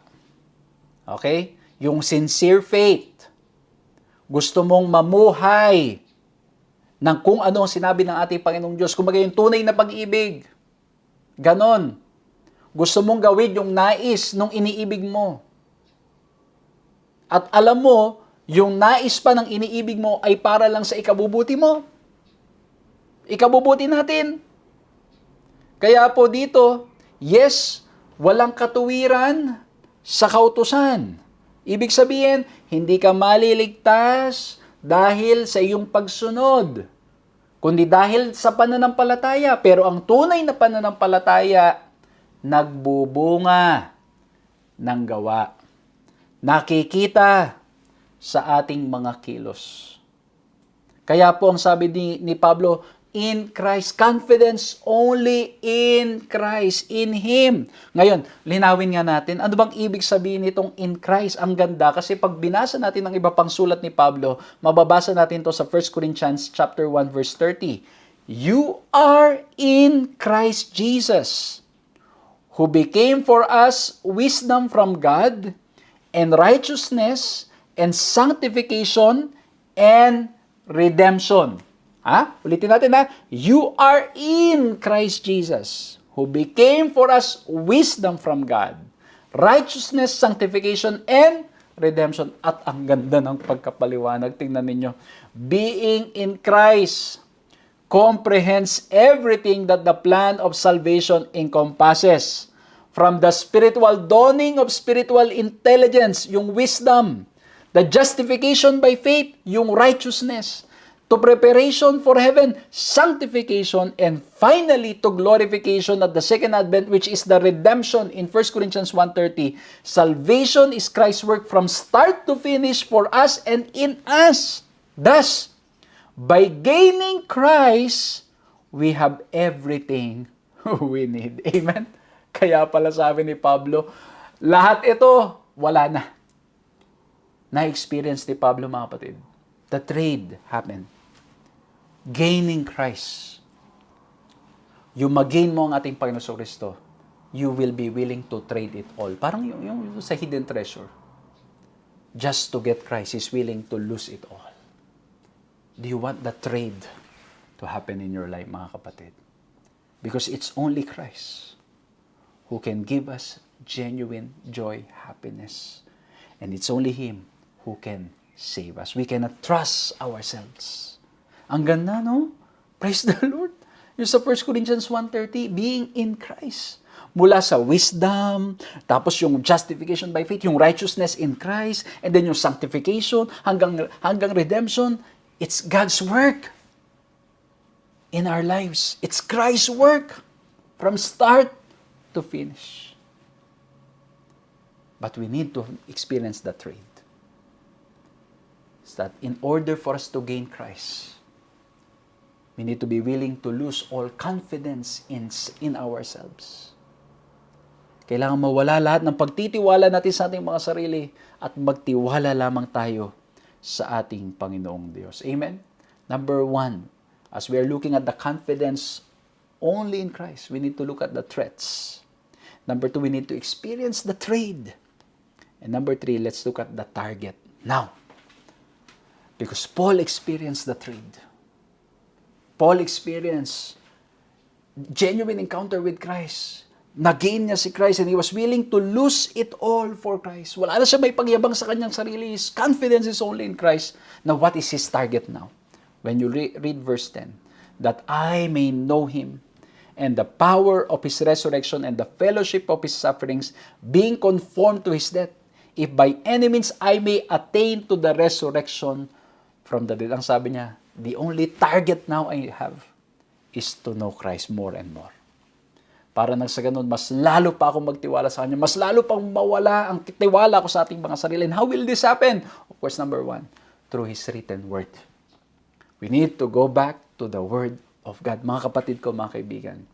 Okay? Yung sincere faith, gusto mong mamuhay ng kung ano ang sinabi ng ating Panginoong Diyos. Kumbaga yung tunay na pag-ibig. Ganon. Gusto mong gawin yung nais nung iniibig mo. At alam mo, yung nais pa ng iniibig mo ay para lang sa ikabubuti mo. Ikabubuti natin. Kaya po dito, yes, walang katuwiran sa kautusan. Ibig sabihin, hindi ka maliligtas dahil sa iyong pagsunod, kundi dahil sa pananampalataya. Pero ang tunay na pananampalataya, nagbubunga ng gawa. Nakikita sa ating mga kilos. Kaya po ang sabi ni Pablo, in Christ. Confidence only in Christ, in Him. Ngayon, linawin nga natin, ano bang ibig sabihin nitong in Christ? Ang ganda kasi pag binasa natin ang iba pang sulat ni Pablo, mababasa natin to sa 1 Corinthians chapter 1 verse 30. You are in Christ Jesus, who became for us wisdom from God, and righteousness, and sanctification, and redemption. Ulitin natin You are in Christ Jesus, who became for us wisdom from God, righteousness, sanctification, and redemption. At ang ganda ng pagkapaliwanag. Tingnan ninyo. Being in Christ comprehends everything that the plan of salvation encompasses. From the spiritual dawning of spiritual intelligence, yung wisdom, the justification by faith, yung righteousness, to preparation for heaven, sanctification, and finally to glorification at the second advent, which is the redemption in 1 Corinthians 1:30. Salvation is Christ's work from start to finish for us and in us. Thus, by gaining Christ, we have everything we need. Amen? Kaya pala sabi ni Pablo, lahat ito, wala na. Na-experience ni Pablo, mga kapatid. The trade happened. Gaining Christ. Yung mag-gain mo ang ating Panginoon Kristo, you will be willing to trade it all. Parang yung sa hidden treasure. Just to get Christ, He's willing to lose it all. Do you want the trade to happen in your life, mga kapatid? Because it's only Christ who can give us genuine joy, happiness. And it's only Him who can save us. We cannot trust ourselves. Ang ganda, no? Praise the Lord. Yung sa 1 Corinthians 1:30, being in Christ. Mula sa wisdom, tapos yung justification by faith, yung righteousness in Christ, and then yung sanctification, hanggang redemption. It's God's work in our lives. It's Christ's work from start to finish. But we need to experience the trade. It's that in order for us to gain Christ, we need to be willing to lose all confidence in ourselves. Kailangan mawala lahat ng pagtitiwala natin sa ating mga sarili at magtiwala lamang tayo sa ating Panginoong Diyos. Amen? Number 1, as we are looking at the confidence only in Christ, we need to look at the threats. Number 2, we need to experience the trade. And number 3, let's look at the target. Now, because Paul experienced the trade. Paul experienced genuine encounter with Christ. Nagain niya si Christ and he was willing to lose it all for Christ. Wala na siya may pagyabang sa kanyang sarili. His confidence is only in Christ. Now, what is his target now? When you read verse 10, that I may know Him and the power of His resurrection and the fellowship of His sufferings, being conformed to His death, if by any means I may attain to the resurrection from the dead. Ang sabi niya, the only target now I have is to know Christ more and more. Para nang sa ganun, mas lalo pa akong magtiwala sa Kanya, mas lalo pang mawala ang tiwala ko sa ating mga sarili. And how will this happen? Of course, number 1, through His written Word. We need to go back to the Word of God. Mga kapatid ko, mga kaibigan,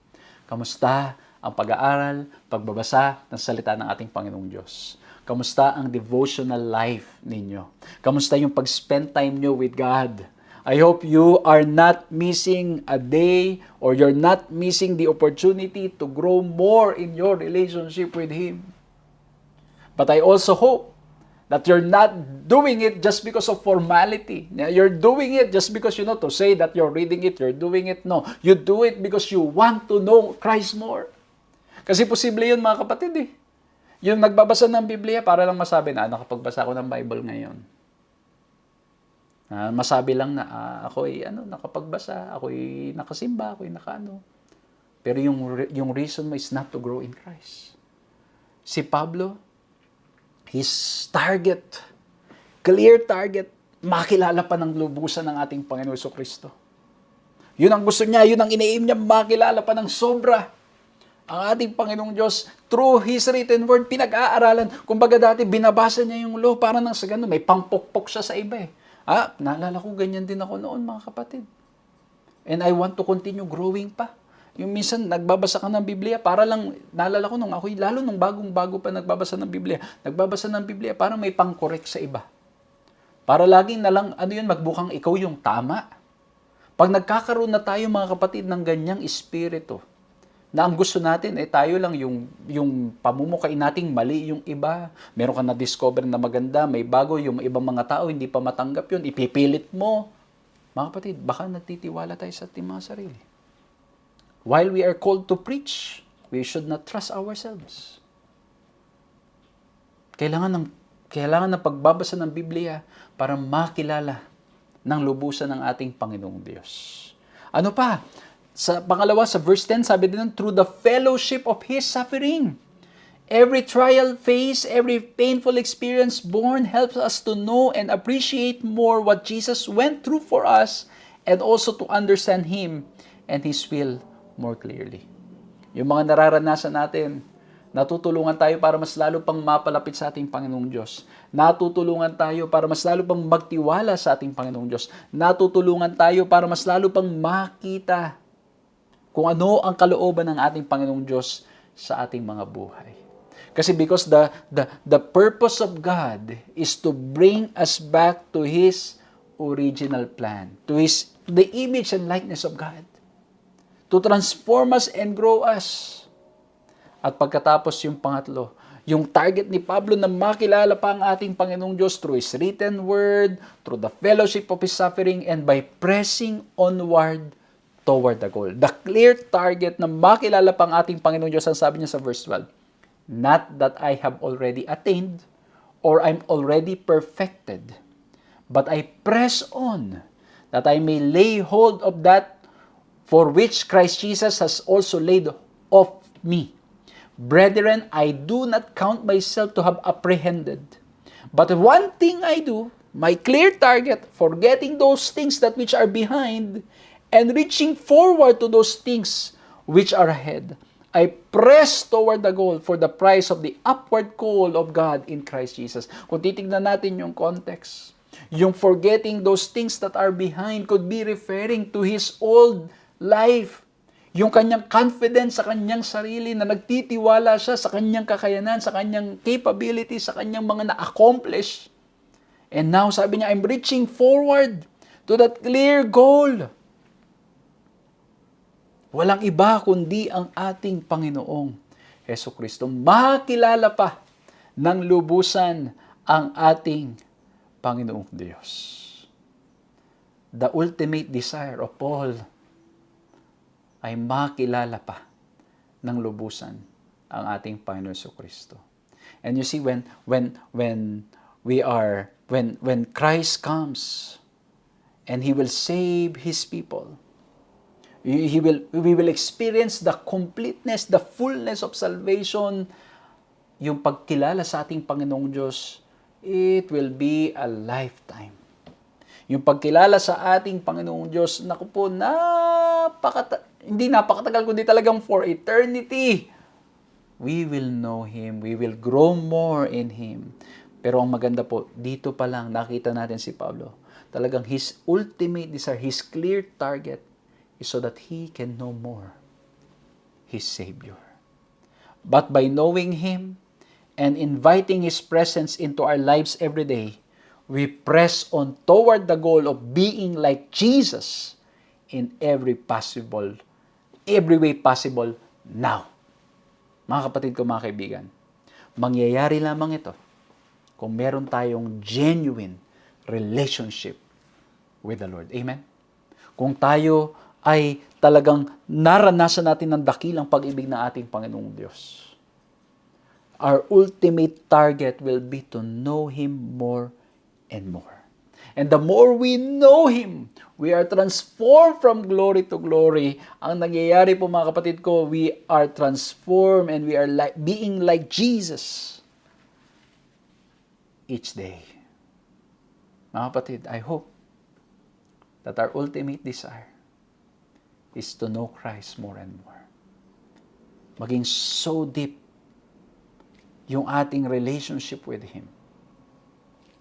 kamusta ang pag-aaral, pagbabasa ng salita ng ating Panginoong Diyos? Kamusta ang devotional life ninyo? Kamusta yung pag-spend time nyo with God? I hope you are not missing a day or you're not missing the opportunity to grow more in your relationship with Him. But I also hope that you're not doing it just because of formality. You're doing it just because, to say that you're reading it, you're doing it. No, you do it because you want to know Christ more. Kasi posible yun, mga kapatid Yung nagbabasa ng Biblia para lang masabi na, nakapagbasa ako ng Bible ngayon. Masabi lang na ako'y nakapagbasa, ako'y nakasimba, ako'y nakaano. Pero yung reason mo is not to grow in Christ. Si Pablo, his target, clear target, makilala pa ng lubusan ng ating Panginoon Kristo. Yun ang gusto niya, yun ang iniim niya, makilala pa ng sobra ang ating Panginoong Diyos through His written Word, pinag-aaralan. Kumbaga dati, binabasa niya yung law para nang sa ganun, may pangpokpok siya sa iba Naalala ko, ganyan din ako noon, mga kapatid. And I want to continue growing pa. Yung minsan, nagbabasa ka ng Biblia, para lang, naalala ko nung ako, lalo nung bagong-bago pa nagbabasa ng Biblia, parang may pang-correct sa iba. Para laging na lang, magbukang ikaw yung tama. Pag nagkakaroon na tayo, mga kapatid, ng ganyang espiritu, na ang gusto natin ay tayo lang yung pamumukain nating mali yung iba. Meron ka na-discover na maganda, may bago, yung ibang mga tao hindi pa matanggap yun, ipipilit mo. Mga kapatid, baka nagtitiwala tayo sa ating mga sarili. While we are called to preach, we should not trust ourselves. Kailangan ng pagbabasa ng Biblia para makilala ng lubusan ng ating Panginoong Diyos. Ano pa? Sa pangalawa, sa verse 10, sabi din, through the fellowship of His suffering. Every trial faced, every painful experience borne helps us to know and appreciate more what Jesus went through for us and also to understand Him and His will more clearly. Yung mga nararanasan natin, natutulungan tayo para mas lalo pang mapalapit sa ating Panginoong Diyos. Natutulungan tayo para mas lalo pang magtiwala sa ating Panginoong Diyos. Natutulungan tayo para mas lalo pang makita kung ano ang kalooban ng ating Panginoong Diyos sa ating mga buhay. Kasi because the purpose of God is to bring us back to His original plan, to the image and likeness of God, to transform us and grow us. At pagkatapos yung pangatlo, yung target ni Pablo na makilala pa ang ating Panginoong Diyos through His written word, through the fellowship of His suffering, and by pressing onward toward the goal. The clear target na makilala pa ang ating Panginoong Diyos, ang sabi niya sa verse 12, not that I have already attained or I'm already perfected, but I press on that I may lay hold of that for which Christ Jesus has also laid of me. Brethren, I do not count myself to have apprehended. But one thing I do, my clear target, forgetting those things that which are behind, and reaching forward to those things which are ahead, I press toward the goal for the prize of the upward call of God in Christ Jesus. Kung titignan natin yung context, yung forgetting those things that are behind could be referring to his old life. Yung kanyang confidence sa kanyang sarili na nagtitiwala siya sa kanyang kakayanan, sa kanyang capability, sa kanyang mga na-accomplish. And now, sabi niya, I'm reaching forward to that clear goal. Walang iba kundi ang ating Panginoong Hesukristo. Makilala pa ng lubusan ang ating Panginoong Diyos. The ultimate desire of Paul ay makilala pa ng lubusan ang ating Panginoon Hesukristo. And you see, when Christ comes and He will save His people, we will experience the completeness, the fullness of salvation, yung pagkilala sa ating Panginoong Diyos, it will be a lifetime. Yung pagkilala sa ating Panginoong Diyos, naku po, hindi napakatagal, kundi talagang for eternity. We will know Him, we will grow more in Him. Pero ang maganda po, dito pa lang nakita natin si Pablo. Talagang his ultimate desire, his clear target is so that he can know more his Savior. But by knowing Him and inviting His presence into our lives every day, we press on toward the goal of being like Jesus in every way possible now. Mga kapatid ko, mga kaibigan, mangyayari lamang ito kung meron tayong genuine relationship with the Lord. Amen? Kung tayo ay talagang naranasan natin ng dakilang pag-ibig ng ating Panginoong Diyos. Our ultimate target will be to know Him more and more. And the more we know Him, we are transformed from glory to glory. Ang nangyayari po, mga kapatid ko, we are transformed and we are being like Jesus each day. Mga kapatid, I hope that our ultimate desire is to know Christ more and more. Maging so deep yung ating relationship with Him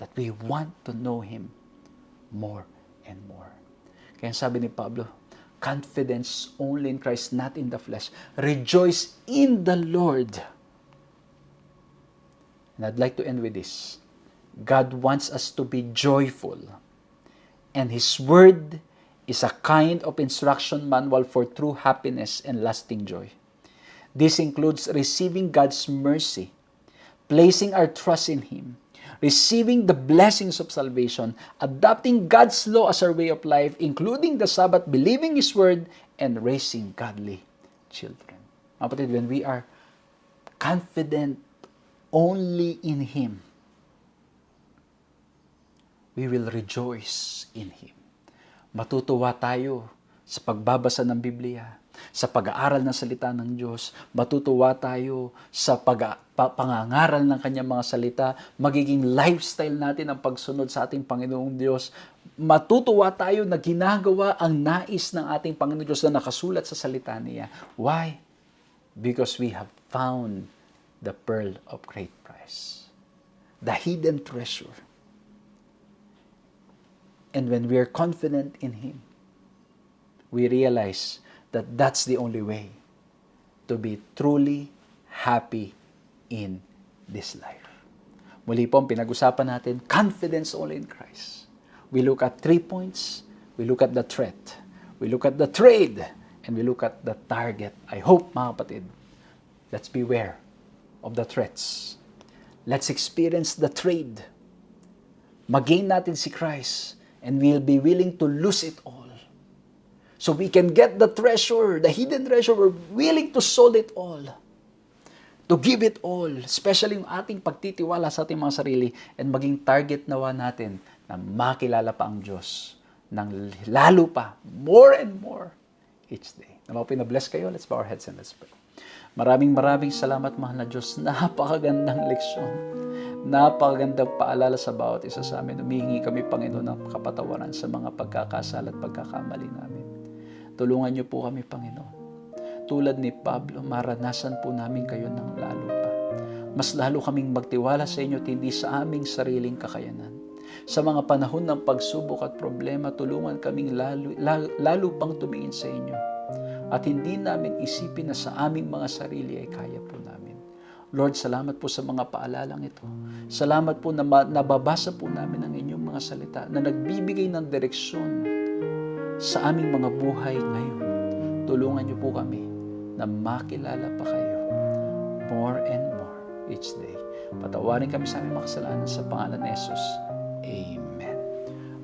that we want to know Him more and more. Kaya sabi ni Pablo, confidence only in Christ, not in the flesh. Rejoice in the Lord. And I'd like to end with this. God wants us to be joyful. And His Word is a kind of instruction manual for true happiness and lasting joy. This includes receiving God's mercy, placing our trust in Him, receiving the blessings of salvation, adopting God's law as our way of life, including the Sabbath, believing His Word, and raising godly children. Mga kapatid, when we are confident only in Him, we will rejoice in Him. Matutuwa tayo sa pagbabasa ng Biblia, sa pag-aaral ng salita ng Diyos. Matutuwa tayo sa pangangaral ng Kanyang mga salita. Magiging lifestyle natin ang pagsunod sa ating Panginoong Diyos. Matutuwa tayo na ginagawa ang nais ng ating Panginoong Diyos na nakasulat sa salita niya. Why? Because we have found the pearl of great price, the hidden treasure. And when we are confident in Him, we realize that that's the only way to be truly happy in this life. Muli po, pinag-usapan natin, confidence only in Christ. We look at 3 points. We look at the threat. We look at the trade. And we look at the target. I hope, mga kapatid, let's beware of the threats. Let's experience the trade. Mag-gain natin si Christ. And we'll be willing to lose it all. So we can get the treasure, the hidden treasure. We're willing to sold it all. To give it all. Especially yung ating pagtitiwala sa ating mga sarili. And maging target nawa natin na makilala pa ang Diyos. Nang lalo pa, more and more each day. Na mga pinabless kayo, let's bow our heads and let's pray. Maraming salamat, mahal na Diyos. Napakagandang leksyon. Napakagandang paalala sa bawat isa sa amin. Humihingi kami, Panginoon, ng kapatawaran sa mga pagkakasala at pagkakamali namin. Tulungan niyo po kami, Panginoon. Tulad ni Pablo, maranasan po namin kayo ng lalo pa. Mas lalo kaming magtiwala sa inyo at hindi sa aming sariling kakayanan. Sa mga panahon ng pagsubok at problema, tulungan kaming lalo pang tumingin sa inyo. At hindi namin isipin na sa aming mga sarili ay kaya po namin. Lord, salamat po sa mga paalalang ito. Salamat po na nababasa po namin ang inyong mga salita na nagbibigay ng direksyon sa aming mga buhay ngayon. Tulungan niyo po kami na makilala pa kayo more and more each day. Patawarin kami sa aming mga kasalanan sa pangalan ni Jesus. Amen.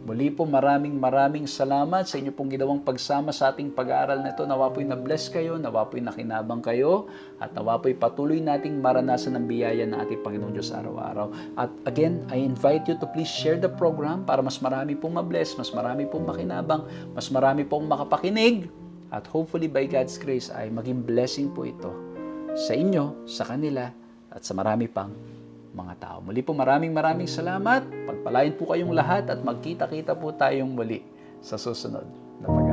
Muli po, maraming salamat sa inyo pong ginawang pagsama sa ating pag-aaral na ito. Nawa po'y na-bless kayo, nawa po'y nakinabang kayo, at nawa po'y patuloy nating maranasan ng biyaya ng ating Panginoon Diyos araw-araw. At again, I invite you to please share the program para mas marami pong ma-bless, mas marami pong makinabang, mas marami pong makapakinig, at hopefully by God's grace ay maging blessing po ito sa inyo, sa kanila, at sa marami pang mga tao. Muli po, maraming salamat. Pagpalain po kayong lahat at magkita-kita po tayong muli sa susunod na pag